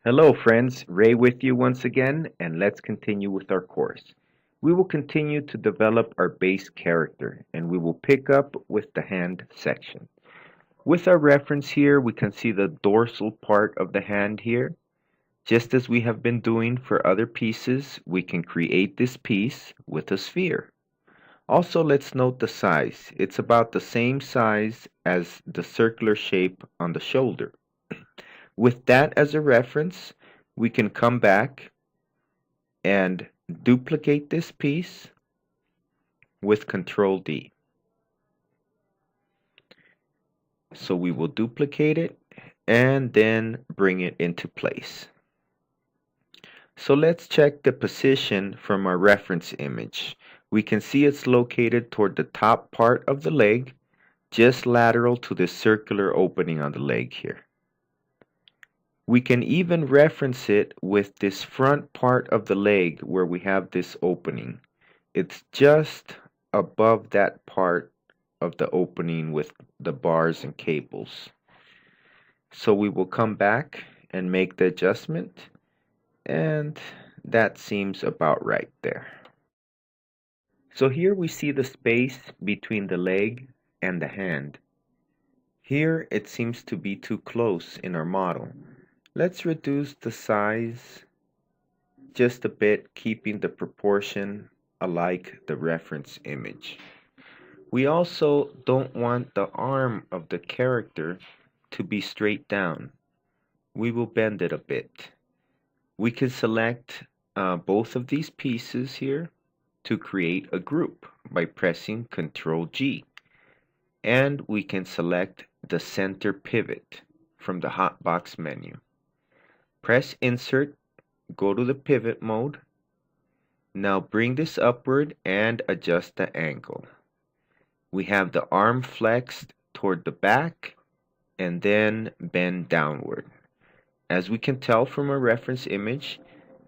Hello friends, Ray with you once again, and let's continue with our course. We will continue to develop our base character, and we will pick up with the hand section. With our reference here, we can see the dorsal part of the hand here. Just as we have been doing for other pieces, we can create this piece with a sphere. Also, let's note the size. It's about the same size as the circular shape on the shoulder. With that as a reference, we can come back and duplicate this piece with Control D. So we will duplicate it and then bring it into place. So let's check the position from our reference image. We can see it's located toward the top part of the leg, just lateral to the circular opening on the leg here. We can even reference it with this front part of the leg where we have this opening. It's just above that part of the opening with the bars and cables. So we will come back and make the adjustment, and that seems about right there. So here we see the space between the leg and the hand. Here it seems to be too close in our model. Let's reduce the size just a bit, keeping the proportion alike the reference image. We also don't want the arm of the character to be straight down. We will bend it a bit. We can select both of these pieces here to create a group by pressing Ctrl G. And we can select the center pivot from the hotbox menu. Press Insert, go to the pivot mode. Now bring this upward and adjust the angle. We have the arm flexed toward the back and then bend downward. As we can tell from our reference image,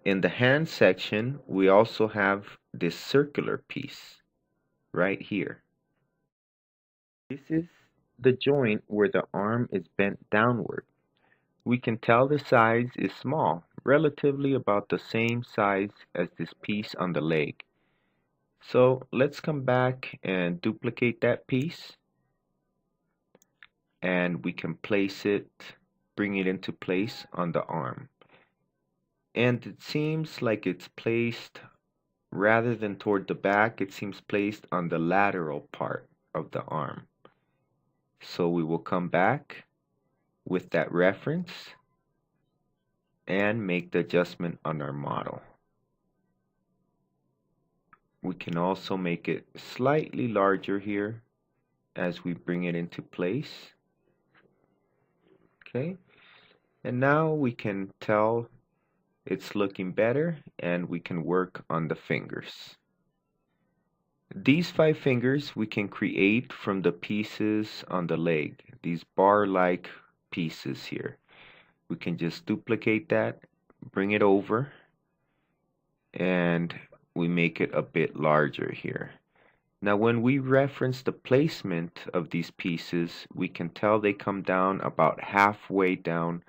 in the hand section, we also have this circular piece right here. This is the joint where the arm is bent downward. We can tell the size is small, relatively about the same size as this piece on the leg. So let's come back and duplicate that piece, and we can place it, bring it into place on the arm. And it seems like it's placed rather than toward the back, it seems placed on the lateral part of the arm. So we will come back with that reference and make the adjustment on our model. We can also make it slightly larger here as we bring it into place. Okay, and now we can tell it's looking better, and we can work on the fingers. These 5 fingers we can create from the pieces on the leg, these bar-like pieces here. We can just duplicate that, bring it over, and we make it a bit larger here. Now when we reference the placement of these pieces, we can tell they come down about halfway down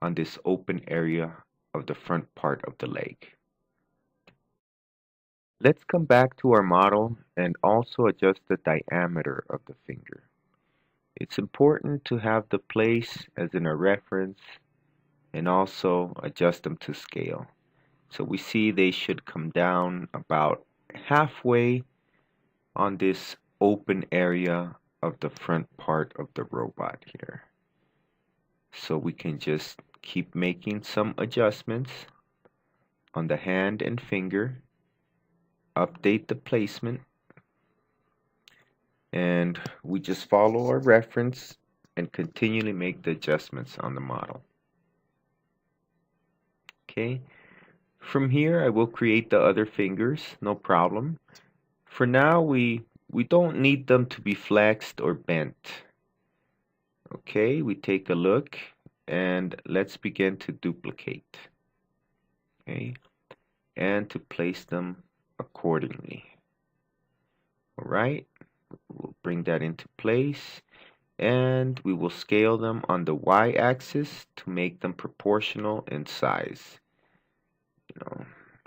on this open area of the front part of the leg. Let's come back to our model and also adjust the diameter of the finger. It's important to have the place as in a reference and also adjust them to scale. So we see they should come down about halfway on this open area of the front part of the robot here. So we can just keep making some adjustments on the hand and finger, update the placement, and we just follow our reference and continually make the adjustments on the model. Okay, from here I will create the other fingers, no problem. For now we don't need them to be flexed or bent. Okay, we take a look and let's begin to duplicate. Okay, and to place them accordingly. Alright, we'll bring that into place, and we will scale them on the y-axis to make them proportional in size.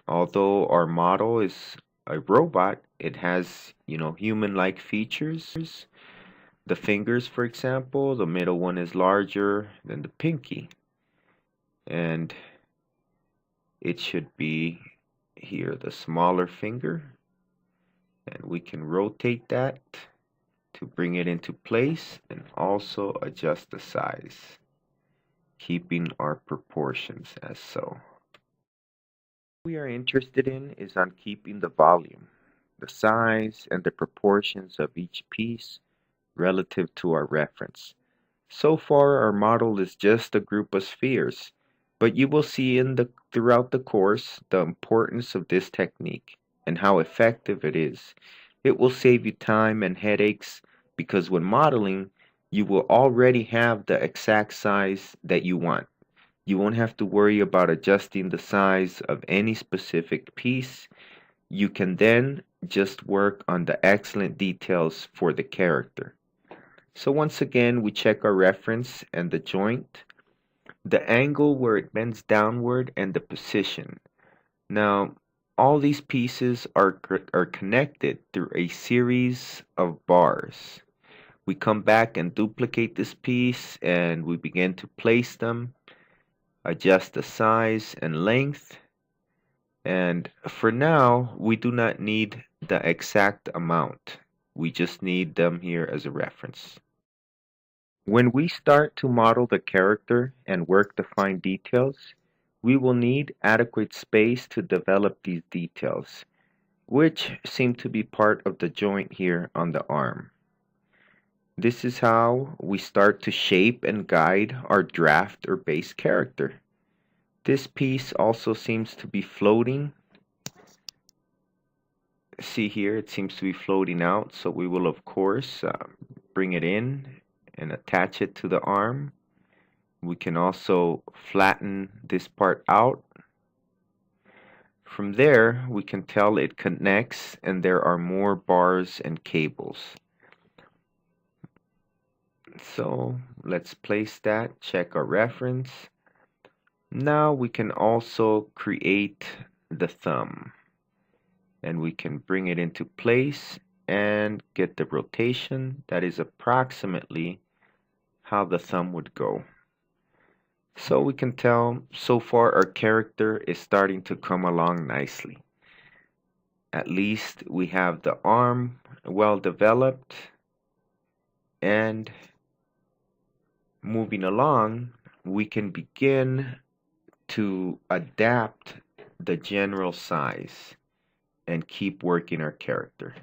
Although our model is a robot, it has, human-like features. The fingers, for example, the middle one is larger than the pinky, and it should be here, the smaller finger, and we can rotate that to bring it into place and also adjust the size, keeping our proportions as so. What we are interested in is on keeping the volume, the size, and the proportions of each piece relative to our reference. So far, our model is just a group of spheres, but you will see throughout the course the importance of this technique and how effective it is. It will save you time and headaches because when modeling, you will already have the exact size that you want. You won't have to worry about adjusting the size of any specific piece. You can then just work on the excellent details for the character. So once again, we check our reference and the joint, the angle where it bends downward, and the position. Now, all these pieces are connected through a series of bars. We come back and duplicate this piece and we begin to place them, adjust the size and length. And for now, we do not need the exact amount. We just need them here as a reference. When we start to model the character and work the fine details, we will need adequate space to develop these details, which seem to be part of the joint here on the arm. This is how we start to shape and guide our draft or base character. This piece also seems to be floating. See here, it seems to be floating out, so we will of course bring it in and attach it to the arm. We can also flatten this part out. From there, we can tell it connects and there are more bars and cables. So let's place that, check our reference. Now we can also create the thumb, and we can bring it into place and get the rotation that is approximately how the thumb would go. So we can tell so far our character is starting to come along nicely. At least we have the arm well developed, and moving along we can begin to adapt the general size and keep working our character.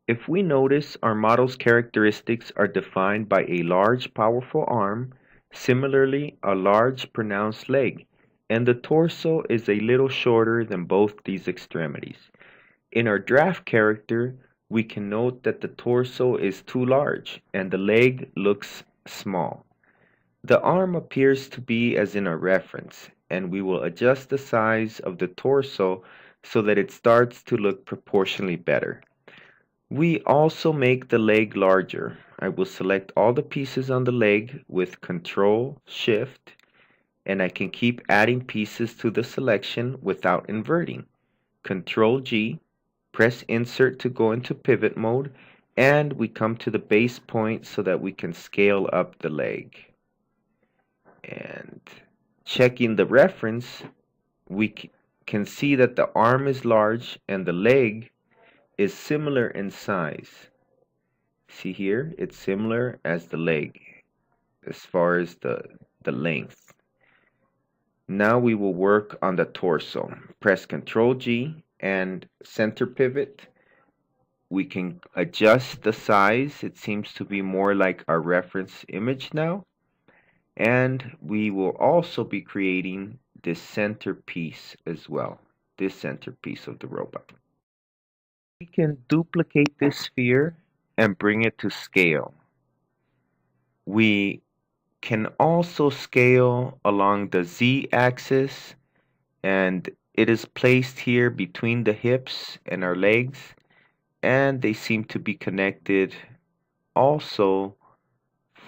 If we notice, our model's characteristics are defined by a large, powerful arm, similarly a large, pronounced leg, and the torso is a little shorter than both these extremities. In our draft character, we can note that the torso is too large and the leg looks small. The arm appears to be as in our reference, and we will adjust the size of the torso so that it starts to look proportionally better. We also make the leg larger. I will select all the pieces on the leg with Control Shift, and I can keep adding pieces to the selection without inverting. Control G, press Insert to go into pivot mode, and we come to the base point so that we can scale up the leg. And checking the reference, we can see that the arm is large and the leg is similar in size. See here, it's similar as the leg as far as the length. Now we will work on the torso. Press Ctrl G and center pivot. We can adjust the size. It seems to be more like our reference image now. And we will also be creating this centerpiece as well, this centerpiece of the robot. We can duplicate this sphere and bring it to scale. We can also scale along the z-axis, and it is placed here between the hips and our legs, and they seem to be connected also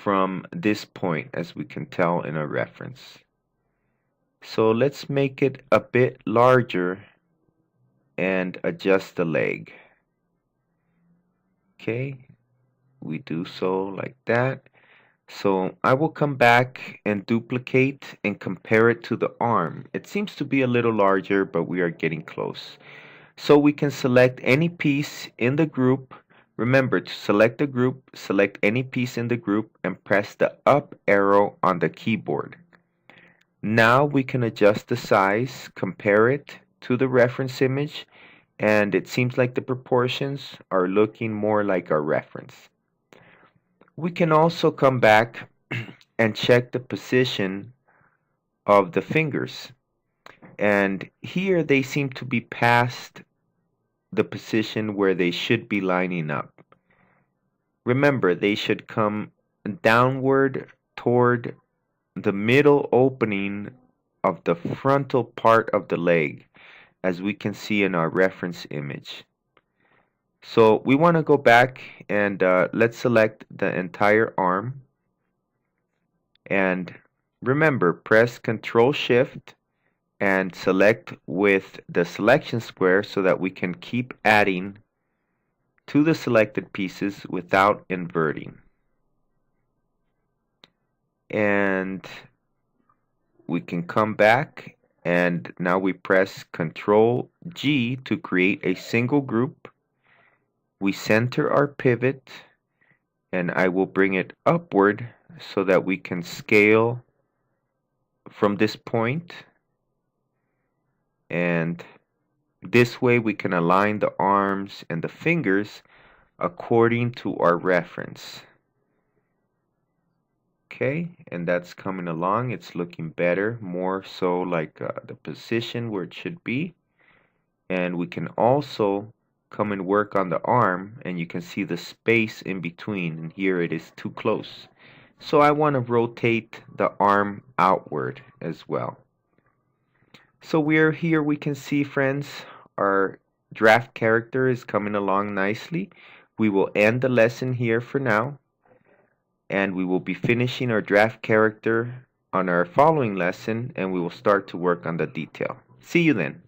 from this point, as we can tell in our reference. So let's make it a bit larger and adjust the leg. Okay, we do so like that. So I will come back and duplicate and compare it to the arm. It seems to be a little larger, but we are getting close. So we can select any piece in the group. Remember to select the group, select any piece in the group, and press the up arrow on the keyboard. Now we can adjust the size, compare it to the reference image, and it seems like the proportions are looking more like our reference. We can also come back and check the position of the fingers. And here they seem to be past the position where they should be lining up. Remember, they should come downward toward the middle opening of the frontal part of the leg, as we can see in our reference image. So we want to go back and let's select the entire arm. And remember, press Ctrl Shift and select with the selection square so that we can keep adding to the selected pieces without inverting. And we can come back, and now we press Ctrl G to create a single group. We center our pivot, and I will bring it upward so that we can scale from this point. And this way we can align the arms and the fingers according to our reference. Okay, and that's coming along. It's looking better, more so like the position where it should be. And we can also come and work on the arm, and you can see the space in between, and here it is too close. So I want to rotate the arm outward as well. So we're here, we can see, friends, our draft character is coming along nicely. We will end the lesson here for now, and we will be finishing our draft character on our following lesson, and we will start to work on the detail. See you then.